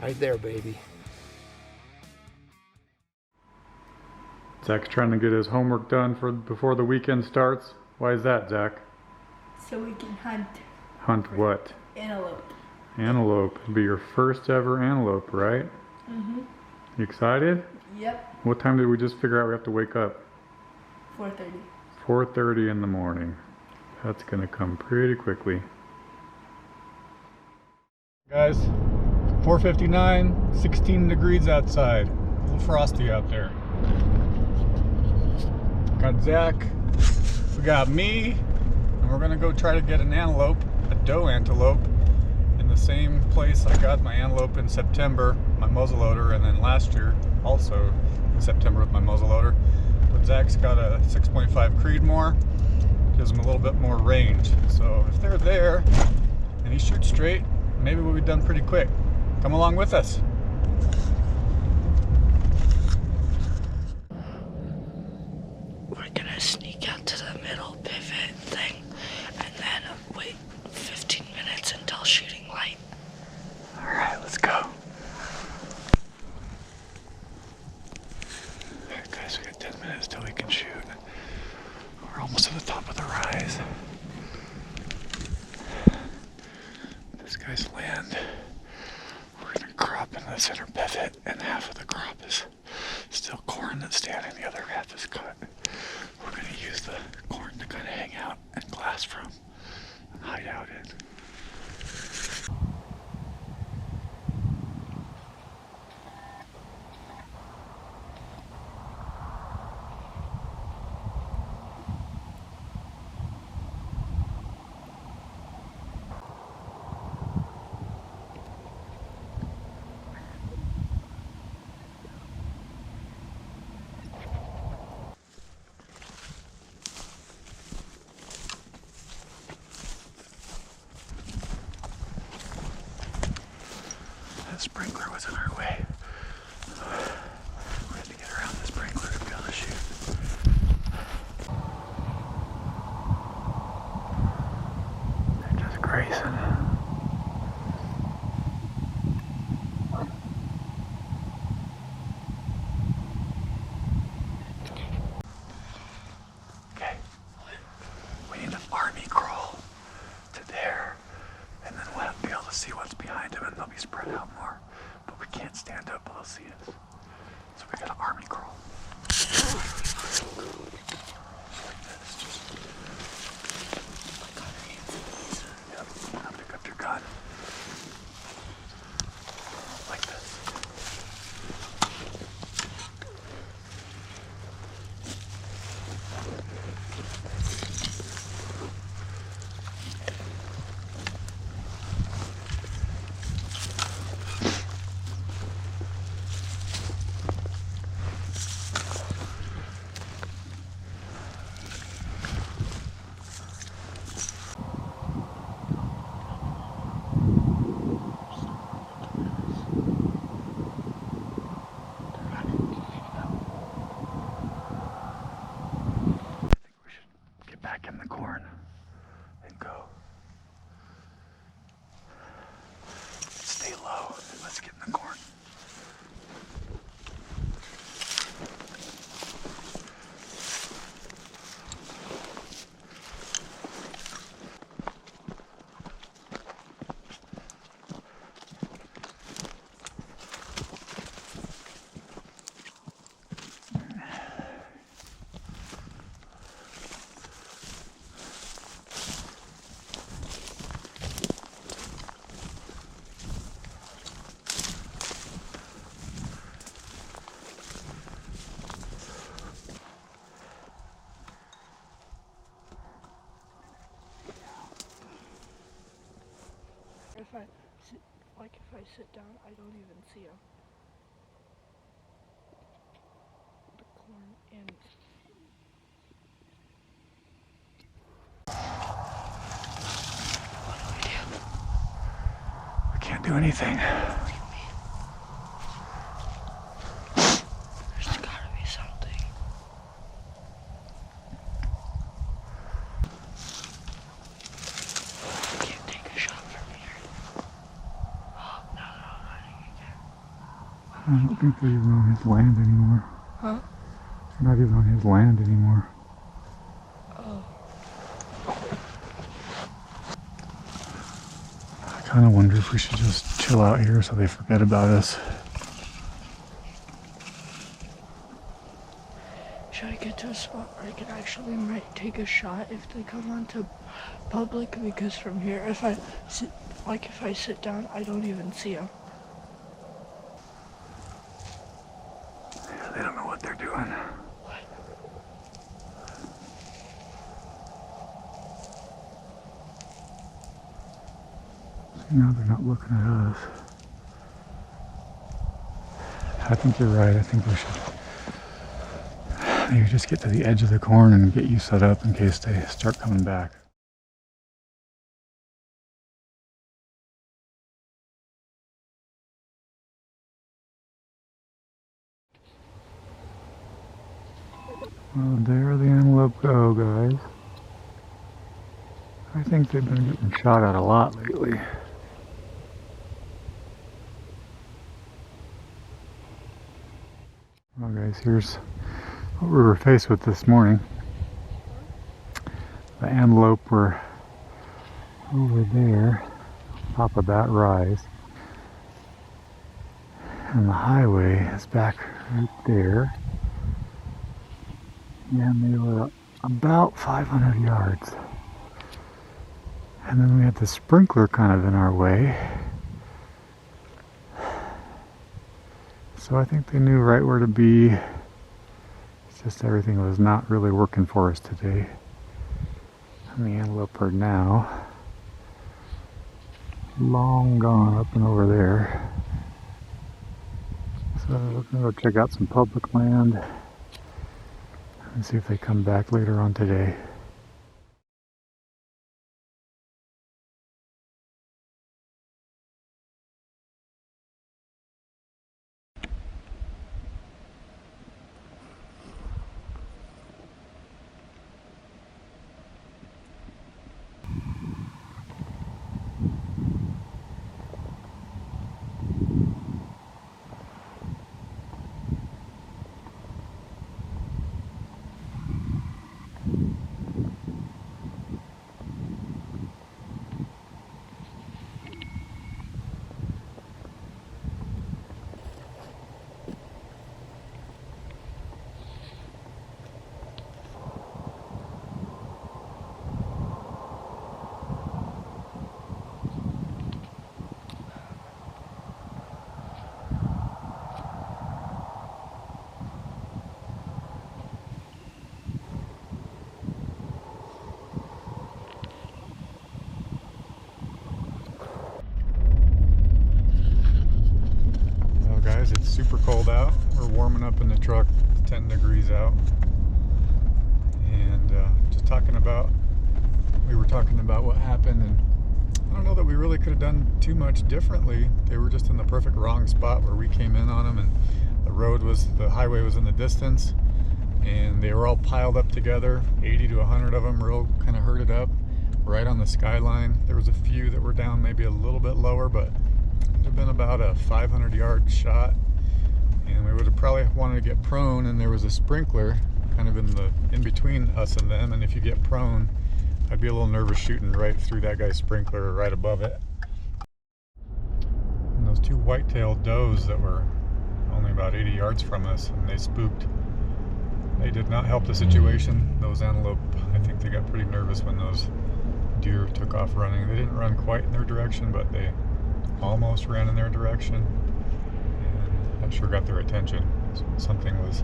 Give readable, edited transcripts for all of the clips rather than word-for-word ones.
Right there, baby. Zach's trying to get his homework done before the weekend starts. Why is that, Zach? So we can hunt. Hunt what? Antelope. Antelope. It'll be your first ever antelope, right? Mm-hmm. You excited? Yep. What time did we just figure out we have to wake up? 4:30. 4:30 in the morning. That's gonna come pretty quickly. Guys, 4:59, 16 degrees outside. A little frosty out there. Got Zach, we got me, and we're gonna go try to get an antelope, a doe antelope, in the same place I got my antelope in September, my muzzleloader, and then last year also in September with my muzzleloader. But Zach's got a 6.5 Creedmor, gives him a little bit more range. So if they're there and he shoots straight, maybe we'll be done pretty quick. Come along with us. We're gonna sneak out to the middle pivot thing and then wait 15 minutes until shooting light. Alright, let's go. Alright guys, we got 10 minutes till we can shoot. We're almost to the top of the rise. This guy's land. We're gonna crop in the center pivot, and half of the crop is still corn that's standing, the other half is cut. We're gonna use the corn to kind of hang out and glass from and hide out in. The sprinkler was in our way. We had to get around the sprinkler to be able to shoot. They're just grazing. Okay. We need an army crawl to there. And then we'll be able to see what's behind him, and they'll be spread out more. But we can't stand up, they'll see us. So we got an army crawl. Like this, just... Yep, now pick up your gun. Like this. If I sit down, I don't even see them. The corn and... We can't do anything. There's gotta be something. You can't take a shot from here. Oh, no, I think you can. I don't think they're even on his land anymore. Huh? They're not even on his land anymore. Oh. I kind of wonder if we should just chill out here so they forget about us. Should I get to a spot where I can actually take a shot if they come onto public? Because from here, if I sit down, I don't even see them. Yeah, they don't know what they're doing. What? No, they're not looking at us. I think you're right. I think we should maybe just get to the edge of the corn and get you set up in case they start coming back. Well, there the antelope go, guys. I think they've been getting shot at a lot lately. Well, guys, here's what we were faced with this morning. The antelope were over there, top of that rise. And the highway is back right there. And they were about 500 yards. And then we had the sprinkler kind of in our way. So I think they knew right where to be. It's just everything was not really working for us today. And the antelope are now long gone up and over there. So we're going to go check out some public land and see if they come back later on today. Guys, it's super cold out. We're warming up in the truck, 10 degrees out. And we were talking about what happened, and I don't know that we really could have done too much differently. They were just in the perfect wrong spot where we came in on them, and the highway was in the distance, and they were all piled up together, 80 to 100 of them, real kind of herded up, right on the skyline. There was a few that were down maybe a little bit lower, but it would have been about a 500-yard shot, and we would have probably wanted to get prone, and there was a sprinkler kind of in between us and them, and if you get prone, I'd be a little nervous shooting right through that guy's sprinkler or right above it. And those two white-tailed does that were only about 80 yards from us, and they spooked. They did not help the situation. Those antelope, I think they got pretty nervous when those deer took off running. They didn't run quite in their direction, but they almost ran in their direction, and that sure got their attention. Something was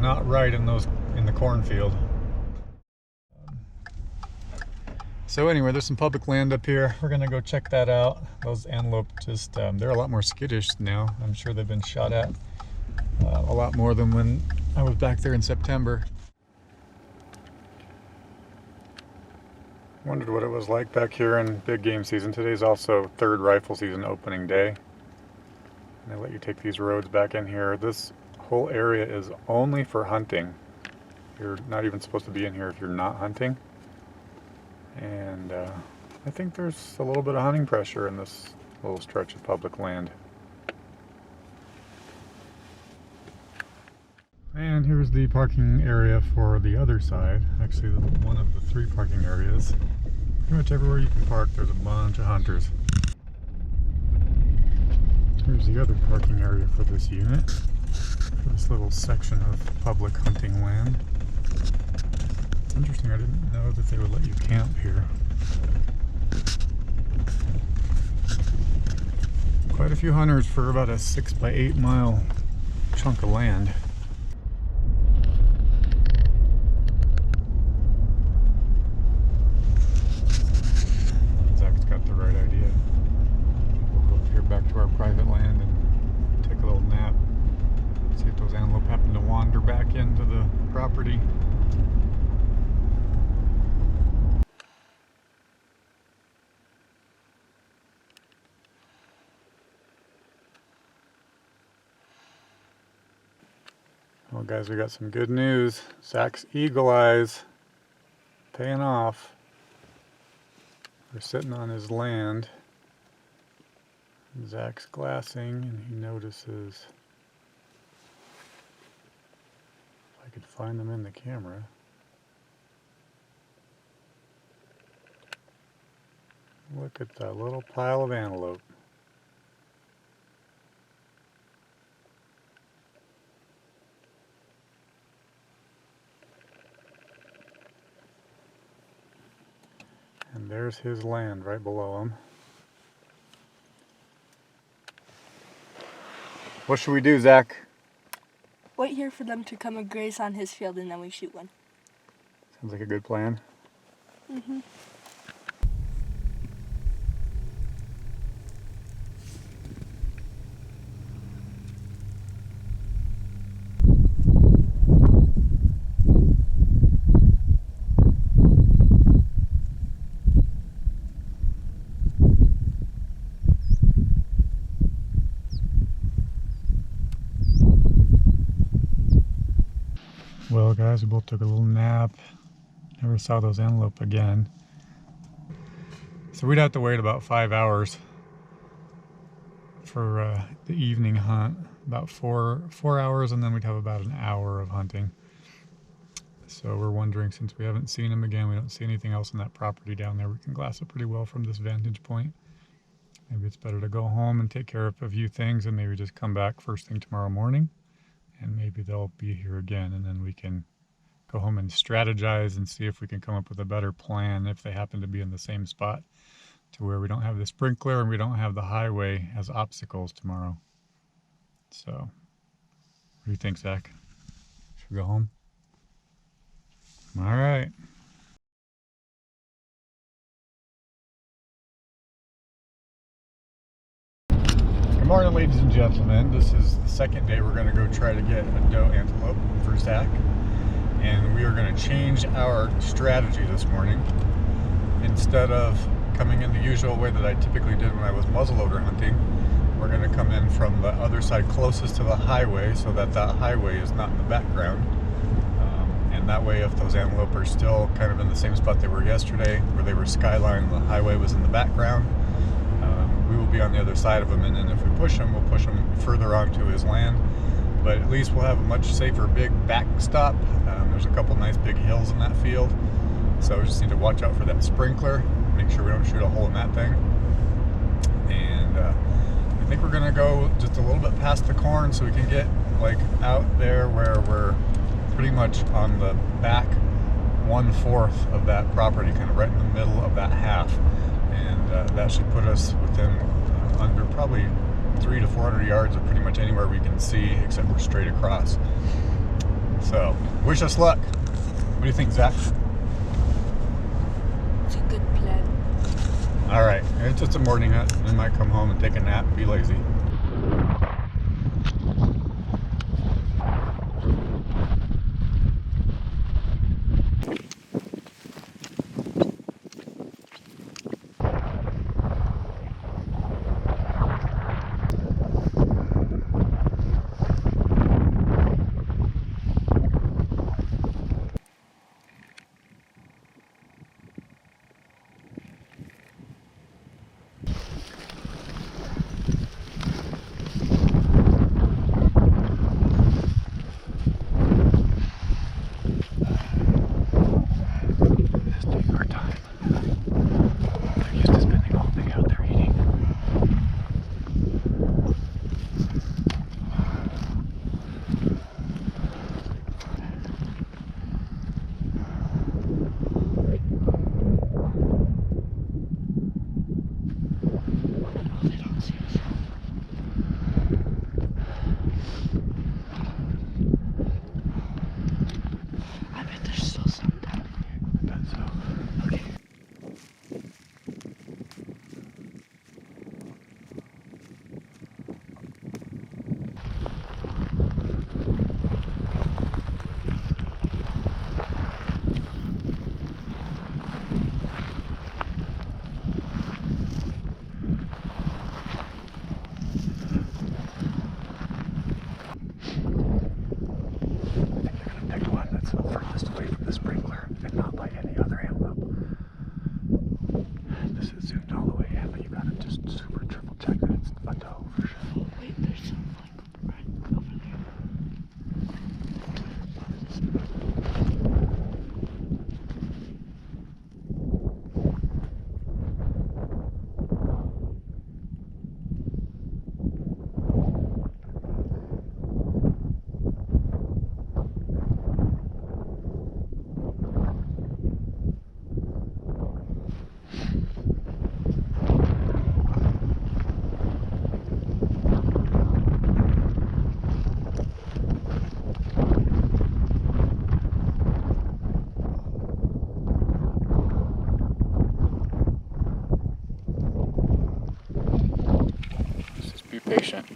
not right in the cornfield. So anyway, there's some public land up here. We're gonna go check that out. Those antelope they're a lot more skittish now. I'm sure they've been shot at a lot more than when I was back there in September. Wondered what it was like back here in big game season. Today's also third rifle season opening day. And they let you take these roads back in here. This whole area is only for hunting. You're not even supposed to be in here if you're not hunting. And I think there's a little bit of hunting pressure in this little stretch of public land. And here's the parking area for the other side. Actually, one of the 3 parking areas. Pretty much everywhere you can park, there's a bunch of hunters. Here's the other parking area for this unit, for this little section of public hunting land. Interesting, I didn't know that they would let you camp here. Quite a few hunters for about a 6 by 8 mile chunk of land. Zach's got the right idea. We'll go up here back to our private land and take a little nap. See if those antelope happen to wander back into the property. Well, guys, we got some good news. Zach's eagle eyes paying off. We're sitting on his land. Zach's glassing, and he notices. If I could find them in the camera. Look at that little pile of antelope. And there's his land right below him. What should we do, Zach? Wait here for them to come and graze on his field and then we shoot one. Sounds like a good plan. Mm-hmm. Well, guys, we both took a little nap. Never saw those antelope again. So we'd have to wait about 5 hours for the evening hunt. About four hours, and then we'd have about an hour of hunting. So we're wondering, since we haven't seen them again, we don't see anything else in that property down there. We can glass it pretty well from this vantage point. Maybe it's better to go home and take care of a few things and maybe just come back first thing tomorrow morning. And maybe they'll be here again, and then we can go home and strategize and see if we can come up with a better plan if they happen to be in the same spot, to where we don't have the sprinkler and we don't have the highway as obstacles tomorrow. So, what do you think, Zach? Should we go home? All right. Good morning, ladies and gentlemen. This is the second day we're going to go try to get a doe antelope for Zach. And we are going to change our strategy this morning. Instead of coming in the usual way that I typically did when I was muzzleloader hunting, we're going to come in from the other side closest to the highway so that that highway is not in the background. And that way, if those antelope are still kind of in the same spot they were yesterday, where they were skyline and the highway was in the background, we will be on the other side of him, and then if we push him, we'll push him further onto his land. But at least we'll have a much safer big backstop. There's a couple nice big hills in that field, so we just need to watch out for that sprinkler, make sure we don't shoot a hole in that thing. And I think we're gonna go just a little bit past the corn so we can get like out there where we're pretty much on the back 1/4 of that property, kind of right in the middle of that half. And that should put us within under probably 300 to 400 yards of pretty much anywhere we can see, except we're straight across. So, wish us luck. What do you think, Zach? It's a good plan. All right, it's just a morning hunt. We might come home and take a nap and be lazy. sprinkler and not by any other antelope. This is zoomed all the way in, but you gotta just super triple check that it's a doe for sure. Oh wait, there's some like right over there. Be patient.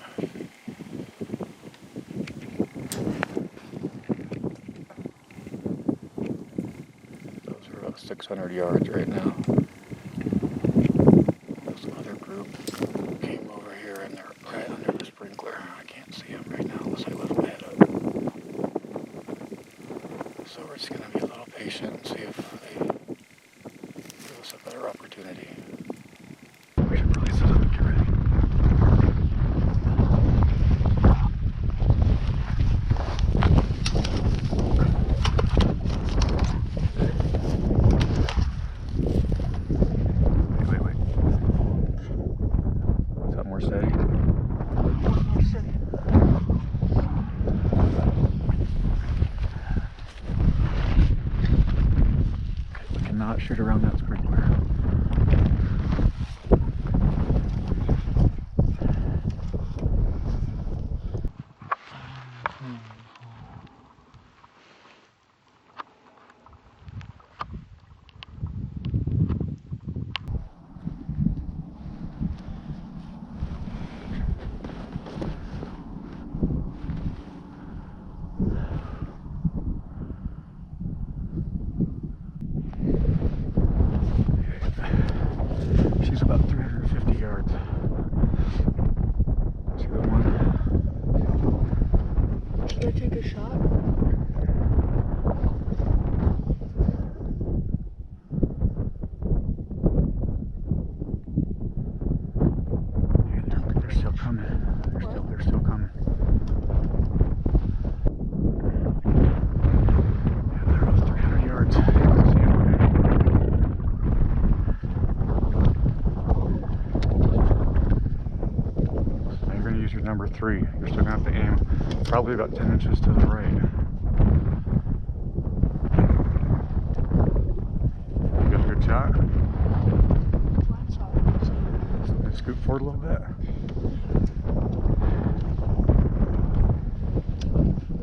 Those are about 600 yards right now. This other group came over here and they're right under the sprinkler. I can't see them right now unless I lift my head up. So we're just going to be a little patient and see if they give us a better opportunity. We should probably set up and get ready. Not shoot around that sprinkler. She's about 350 yards. See the one? Should I take a shot? They're still coming. They're still coming. Yeah, they're about 300 yards. Use your number 3. You're still gonna have to aim probably about 10 inches to the right. You got a good shot? So then scoot forward a little bit.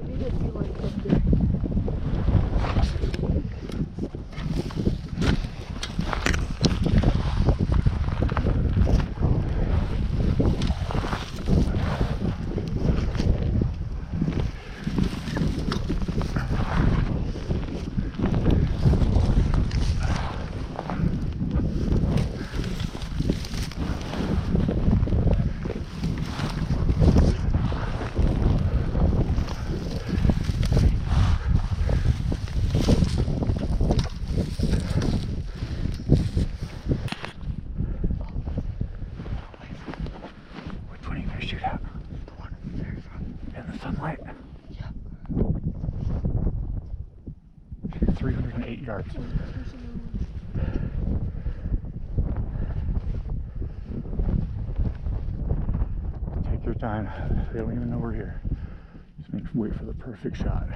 We need to be like up there. Sunlight? Yeah. 308 yards. Take your time. They don't even know we're here. Just wait for the perfect shot.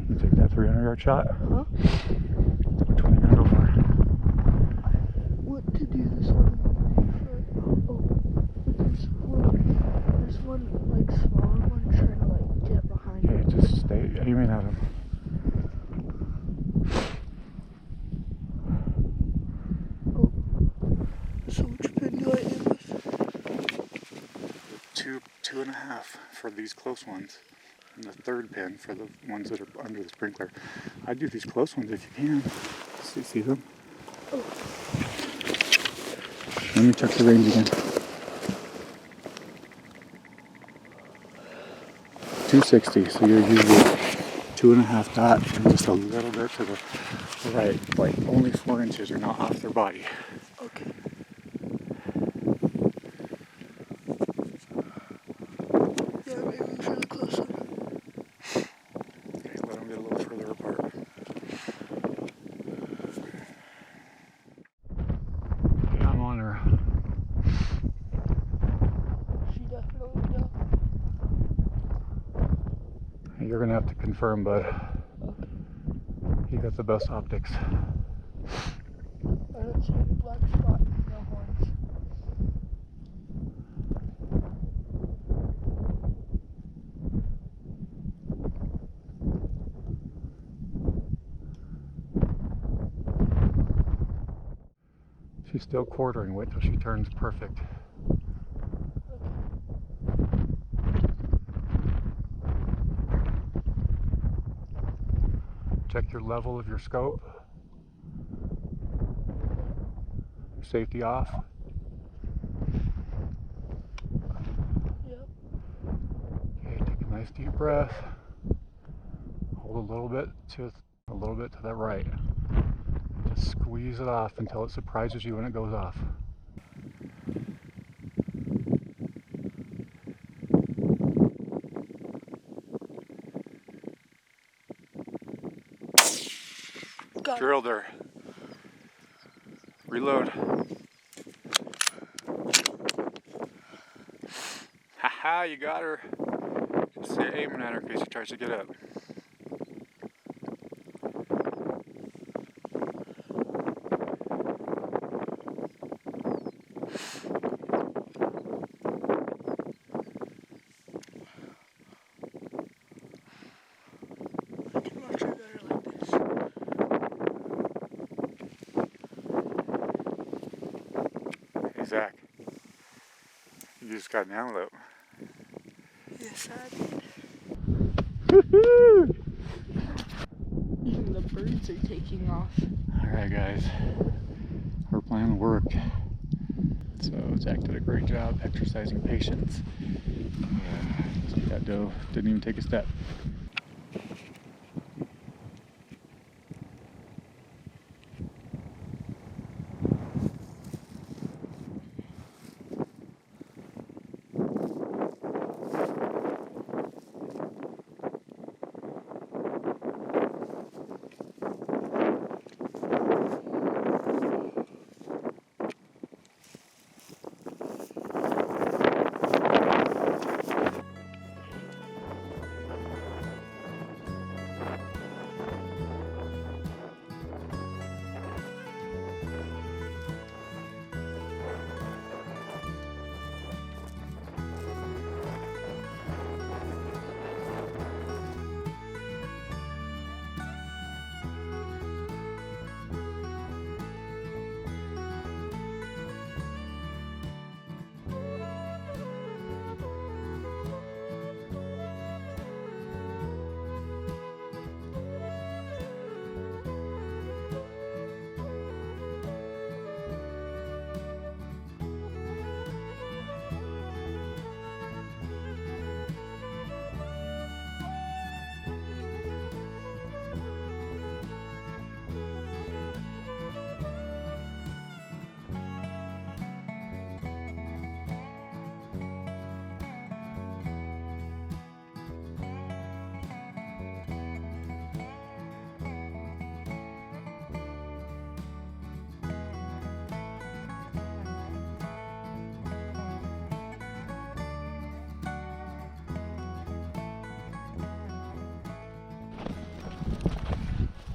You take that 300-yard shot? Huh? Which one are you gonna go for? What to do this one? Oh, but there's one like smaller one trying to like get behind Okay, it. just stay aiming at him. Oh, so which pin do I aim with? 2.5 for these close ones, and the third pin for the ones that are under the sprinkler. I'd do these close ones if you can. See them? Oh. Let me check the range again. 260, so you're usually 2.5 dot and just a little bit to the right, like only 4 inches. You're not off their body. Okay. Yeah, maybe further closer. Okay, let them get a little further apart. Yeah, I'm on her. She definitely does. You're gonna have to confirm, bud. Okay. You got the best optics. I don't see any black spot, no horns. She's still quartering. Wait till she turns perfect. Check your level of your scope. Safety off. Yep. Okay, take a nice deep breath. Hold a little bit to that right. Just squeeze it off until it surprises you when it goes off. Got it. Drilled her. Reload. Haha, you got her. Just stay aiming at her in case she tries to get up. I can watch her better like this. Hey Zach, you just got an antelope. Yes, I did. Woohoo! Even the birds are taking off. Alright guys, our plan worked. So Zach did a great job exercising patience. That doe didn't even take a step.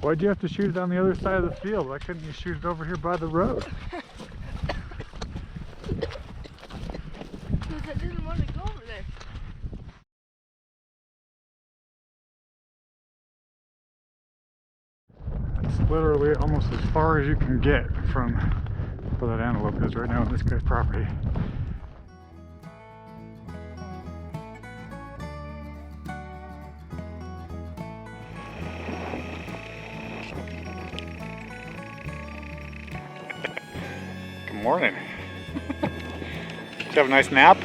Why'd you have to shoot it on the other side of the field? Why couldn't you shoot it over here by the road? Because I didn't want to go over there. It's literally almost as far as you can get from where that antelope is right now on this guy's property. Good morning. Did you have a nice nap?